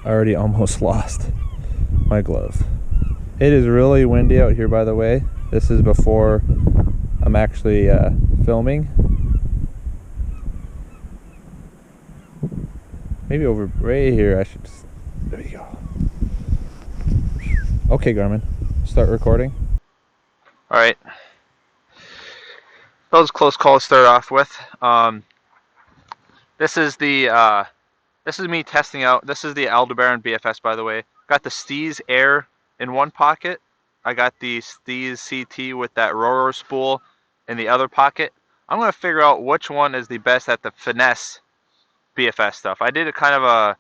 already almost lost my glove. It is really windy out here, by the way. This is before I'm actually filming. Maybe over right here I should just, there you go. Okay, Garmin, start recording. Alright. That was a close call to start off with. This is me testing out. This is the Aldebaran BFS, by the way. Got the Steez AIR in one pocket. I got the Steez CT with that Roro spool in the other pocket. I'm going to figure out which one is the best at the finesse BFS stuff. I did a kind of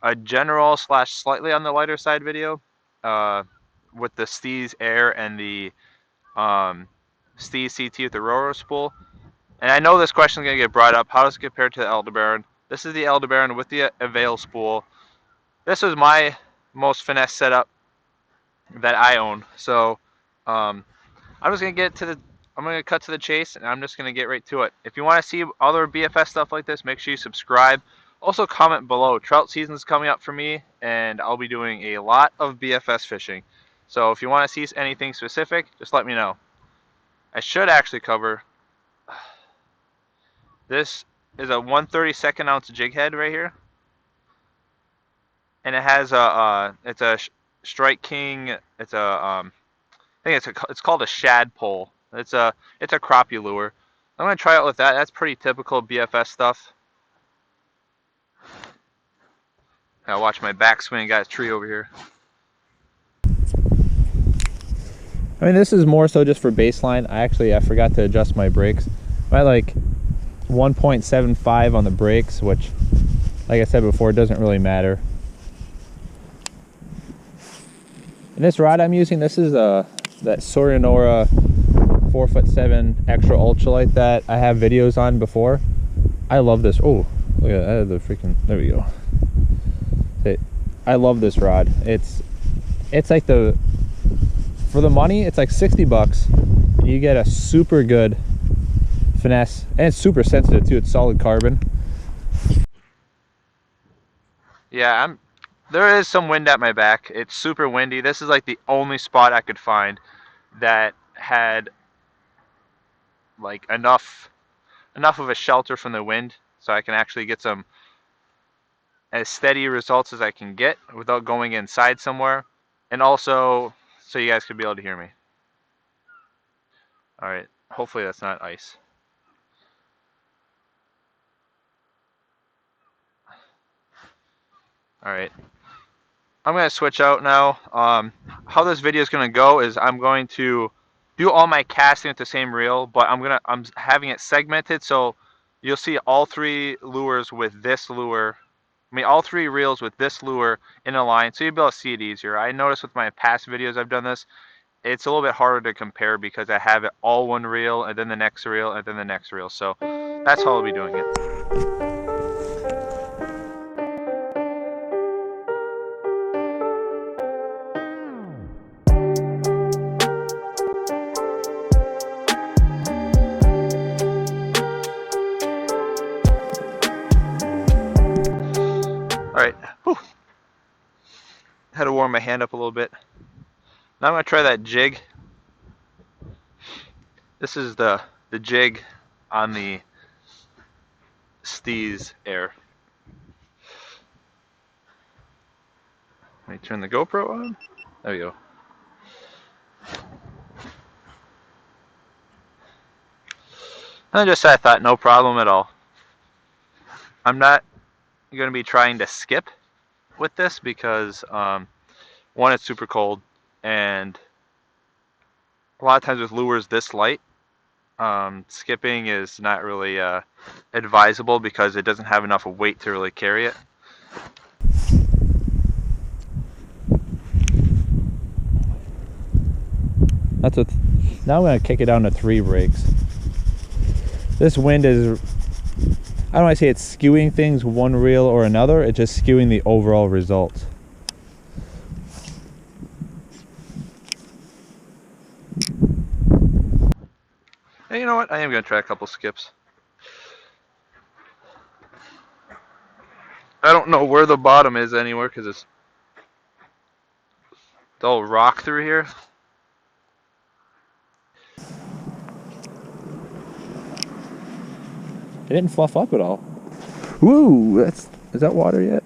a general / slightly on the lighter side video with the Steez AIR and the Steez CT with the Roro spool. And I know this question is going to get brought up. How does it compare to the Aldebaran? This is the Aldebaran with the Avail spool. This was my most finesse setup that I own. So I'm just going to I'm going to cut to the chase, and I'm just going to get right to it. If you want to see other BFS stuff like this, make sure you subscribe. Also comment below. Trout season is coming up for me, and I'll be doing a lot of BFS fishing. So if you want to see anything specific, just let me know. I should actually cover. This is a 1/32 ounce jig head right here, and it has it's a Strike King. It's a I think it's called a shad pole. It's a crappie lure. I'm gonna try it with that. That's pretty typical BFS stuff. Now watch my backswing. Got a tree over here. I mean, this is more so just for baseline. I forgot to adjust my brakes. I like 1.75 on the brakes, which, like I said before, it doesn't really matter. And this rod I'm using, this is that Sorinora 4'7" extra ultralight that I have videos on before. I love this. Oh, look at that, the freaking, there we go. I love this rod. It's like for the money, it's like 60 bucks. You get a super good finesse, and it's super sensitive too. It's solid carbon. Yeah, there is some wind at my back. It's super windy. This is like the only spot I could find that had like enough of a shelter from the wind, so I can actually get some as steady results as I can get without going inside somewhere, and also so you guys could be able to hear me. Alright, hopefully that's not ice. Alright, I'm going to switch out now. How this video is going to go is I'm going to do all my casting with the same reel, but I'm having it segmented, so you'll see all three lures with this lure. I mean, all three reels with this lure in a line, so you'll be able to see it easier. I noticed with my past videos I've done this, it's a little bit harder to compare because I have it all one reel, and then the next reel, and then the next reel. So that's how I'll be doing it. Alright, had to warm my hand up a little bit. Now I'm going to try that jig. This is the jig on the Steez AIR. Let me turn the GoPro on. There we go. And I thought, no problem at all. I'm not going to be trying to skip with this because one, it's super cold, and a lot of times with lures this light, skipping is not really advisable because it doesn't have enough weight to really carry it. That's what. Now I'm going to kick it down to 3 brakes. This wind is, I don't want to say it's skewing things one reel or another, it's just skewing the overall result. Hey, you know what? I am going to try a couple skips. I don't know where the bottom is anywhere because it's They'll rock through here. It didn't fluff up at all. Woo! Is that water yet?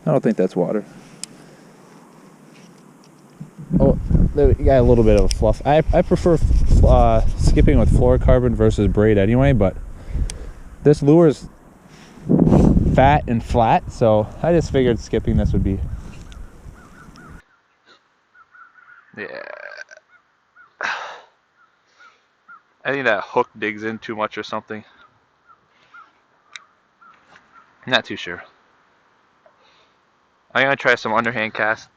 I don't think that's water. Oh, there we got a little bit of a fluff. I prefer skipping with fluorocarbon versus braid anyway, but this lure's fat and flat, so I just figured skipping this would be. Yeah. I think that hook digs in too much or something. Not too sure. I'm gonna try some underhand cast.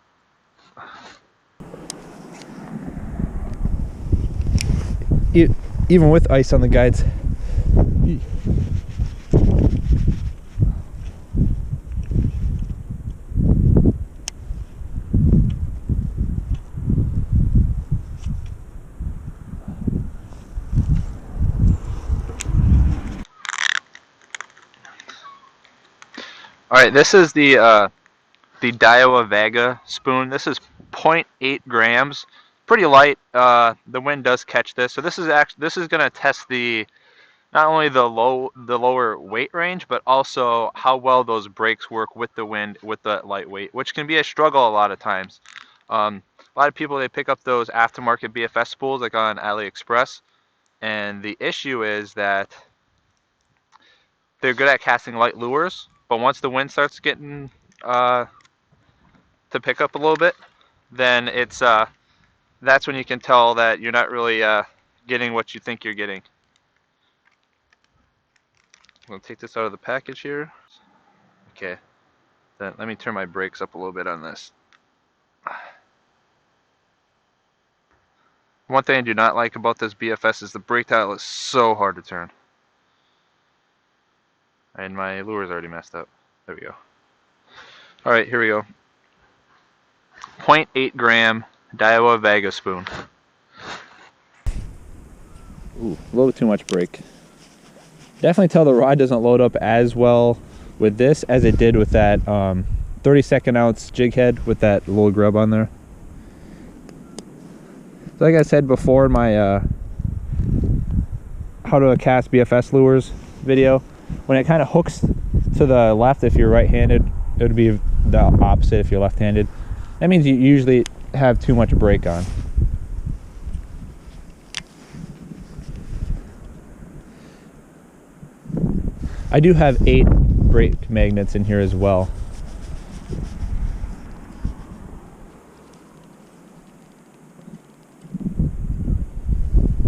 Even with ice on the guides. Alright, this is the Daiwa Vega Spoon. This is 0.8 grams. Pretty light. The wind does catch this. So this is gonna test the not only the lower weight range, but also how well those brakes work with the wind with the light weight, which can be a struggle a lot of times. A lot of people, they pick up those aftermarket BFS spools like on AliExpress, and the issue is that they're good at casting light lures, but once the wind starts getting to pick up a little bit, then that's when you can tell that you're not really getting what you think you're getting. I'm going to take this out of the package here. Okay, then let me turn my brakes up a little bit on this. One thing I do not like about this BFS is the brake dial is so hard to turn. And my lure is already messed up. There we go. Alright, here we go. 0.8 gram Daiwa Vega Spoon. Ooh, a little too much brake. Definitely tell the rod doesn't load up as well with this as it did with that 32nd ounce jig head with that little grub on there. So like I said before in my how to cast BFS lures video, when it kind of hooks to the left if you're right-handed, it would be the opposite if you're left-handed. That means you usually have too much brake on. I do have 8 brake magnets in here as well.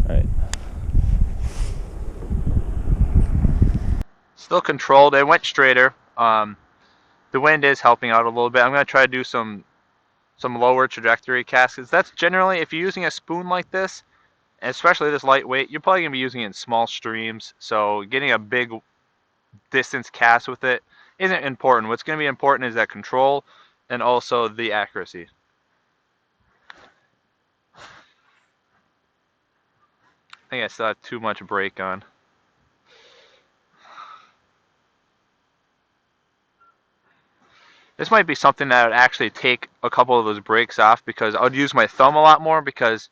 Alright. Still controlled. It went straighter. The wind is helping out a little bit. I'm going to try to do some lower trajectory casts. That's generally, if you're using a spoon like this, especially this lightweight, you're probably going to be using it in small streams. So getting a big distance cast with it isn't important. What's going to be important is that control and also the accuracy. I think I still have too much brake on. This might be something that would actually take a couple of those brakes off, because I would use my thumb a lot more, because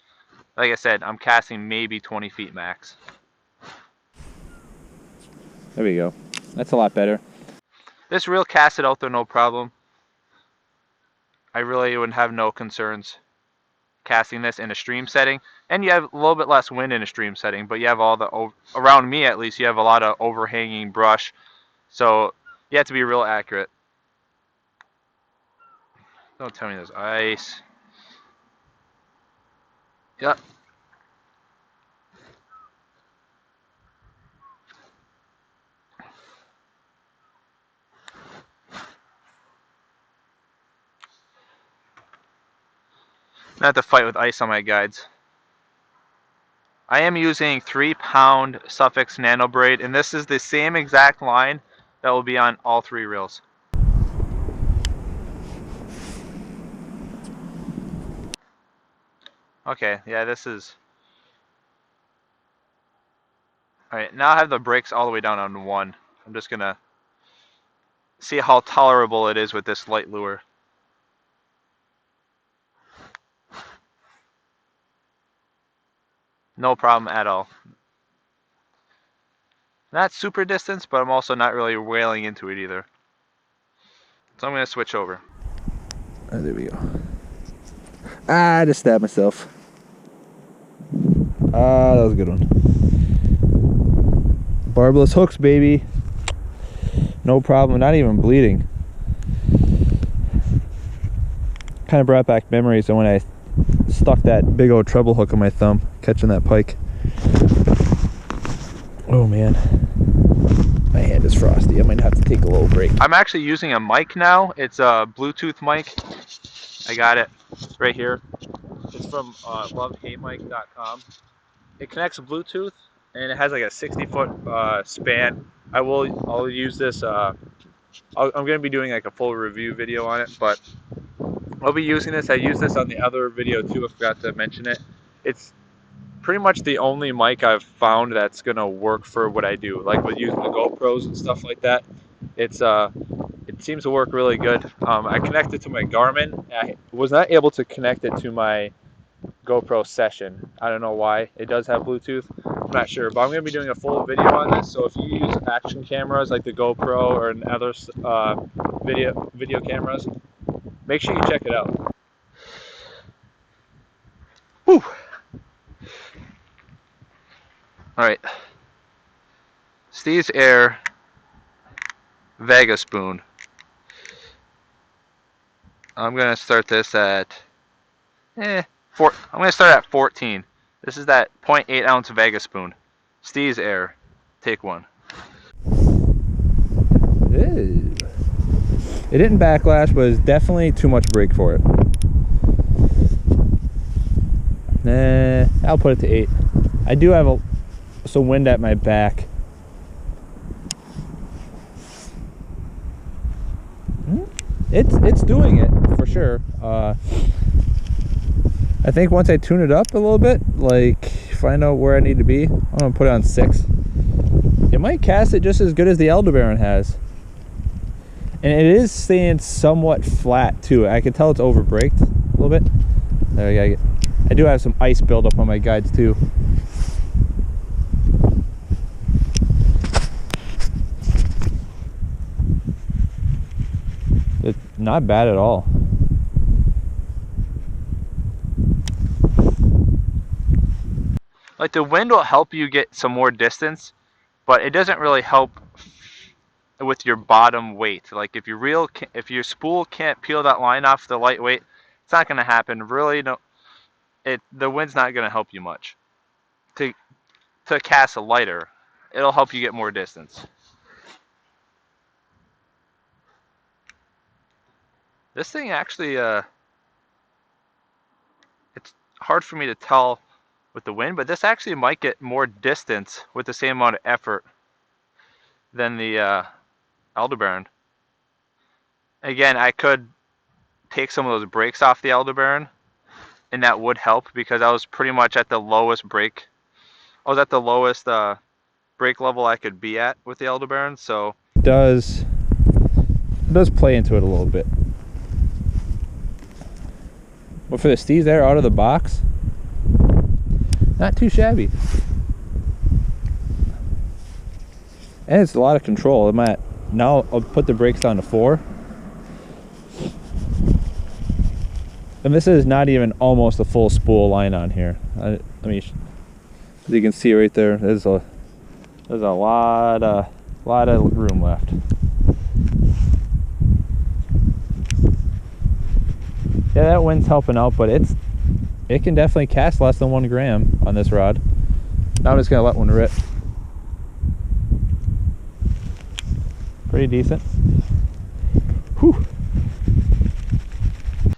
like I said, I'm casting maybe 20 feet max. There we go. That's a lot better. This reel casted out there no problem. I really would have no concerns casting this in a stream setting, and you have a little bit less wind in a stream setting, but you have all the, around me at least, you have a lot of overhanging brush, so you have to be real accurate. Don't tell me there's ice. Yep. Not to fight with ice on my guides. I am using 3-pound Suffix Nano Braid, and this is the same exact line that will be on all 3 reels. Okay, yeah, this is... Alright, now I have the brakes all the way down on 1. I'm just gonna see how tolerable it is with this light lure. No problem at all. Not super distance, but I'm also not really whaling into it either. So I'm going to switch over. Oh, there we go. I just stabbed myself. That was a good one. Barbless hooks, baby. No problem, not even bleeding. Kind of brought back memories of when I stuck that big old treble hook on my thumb, catching that pike. Oh man, my hand is frosty. I might have to take a little break. I'm actually using a mic now. It's a Bluetooth mic. I got it right here. It's from lovehatemic.com. It connects Bluetooth and it has like a 60-foot span. I'll use this. I'm going to be doing like a full review video on it, but I'll be using this. I used this on the other video too. I forgot to mention it. It's pretty much the only mic I've found that's gonna work for what I do, like with using the GoPros and stuff like that. It seems to work really good. I connected to my Garmin. I was not able to connect it to my GoPro Session. I don't know why. It does have Bluetooth. I'm not sure, but I'm gonna be doing a full video on this. So if you use action cameras like the GoPro or other video cameras, make sure you check it out. Whew. All right, Steez AIR Vega Spoon. I'm gonna start this at I'm gonna start at 14. This is that 0.8 ounce Vega Spoon. Steez AIR. Take one. Ew. It didn't backlash, but it's definitely too much break for it. Nah, I'll put it to 8. I do have some wind at my back. It's doing it for sure. I think once I tune it up a little bit, like find out where I need to be, I'm gonna put it on 6. It might cast it just as good as the Aldebaran has, and it is staying somewhat flat too. I can tell it's over braked a little bit. There we go. I do have some ice buildup on my guides too. It's not bad at all. Like the wind will help you get some more distance, but it doesn't really help with your bottom weight. Like if your spool can't peel that line off the lightweight, it's not going to happen. Really, no. The wind's not going to help you much. To cast a lighter, it'll help you get more distance. This thing actually, it's hard for me to tell with the wind, but this actually might get more distance with the same amount of effort than the Aldebaran. Again, I could take some of those brakes off the Aldebaran, and that would help because I was pretty much at the lowest brake. I was at the lowest brake level I could be at with the Aldebaran, so It does play into it a little bit. But for the Steez AIR out of the box, not too shabby. And it's a lot of control. Now I'll put the brakes down to 4. And this is not even almost a full spool line on here. As you can see right there, there's a lot of room left. Yeah, that wind's helping out, but it can definitely cast less than 1 gram on this rod. Now I'm just gonna let one rip. Pretty decent. Whew.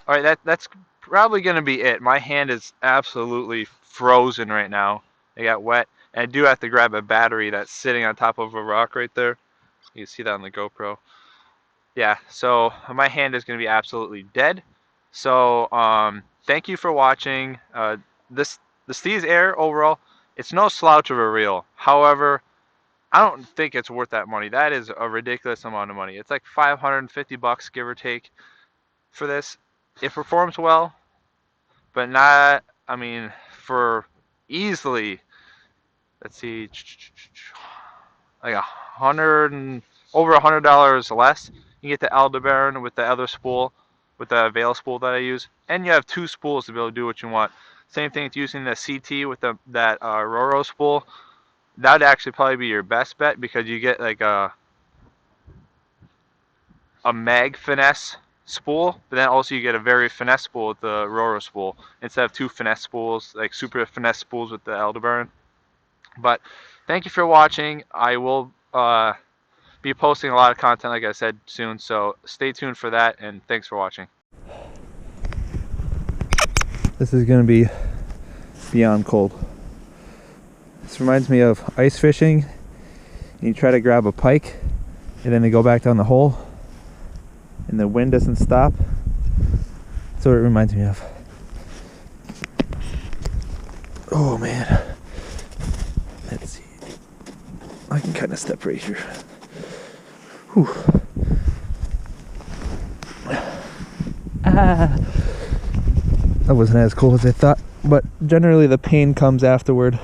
all right, that's probably going to be it. My hand is absolutely frozen right now. It got wet, and I do have to grab a battery that's sitting on top of a rock right there. You can see that on the GoPro. Yeah, so my hand is going to be absolutely dead. So thank you for watching. The Steez AIR overall, it's no slouch of a reel. However, I don't think it's worth that money. That is a ridiculous amount of money. It's like 550 bucks, give or take, for this. It performs well, but not, I mean, for easily, let's see, like over $100 less. You get the Aldebaran with the other spool, with the Avail spool that I use, and you have 2 spools to be able to do what you want. Same thing with using the CT with that Roro spool. That would actually probably be your best bet, because you get like a mag finesse spool, but then also you get a very finesse spool with the Roro spool instead of 2 finesse spools, like super finesse spools with the Aldebaran. But thank you for watching. I will be posting a lot of content, like I said, soon, so stay tuned for that, and thanks for watching. This is gonna be beyond cold. This reminds me of ice fishing. You try to grab a pike and then they go back down the hole and the wind doesn't stop. That's what it reminds me of. Oh man. Let's see. I can kind of step right here. Whew. That wasn't as cool as I thought, but generally the pain comes afterward.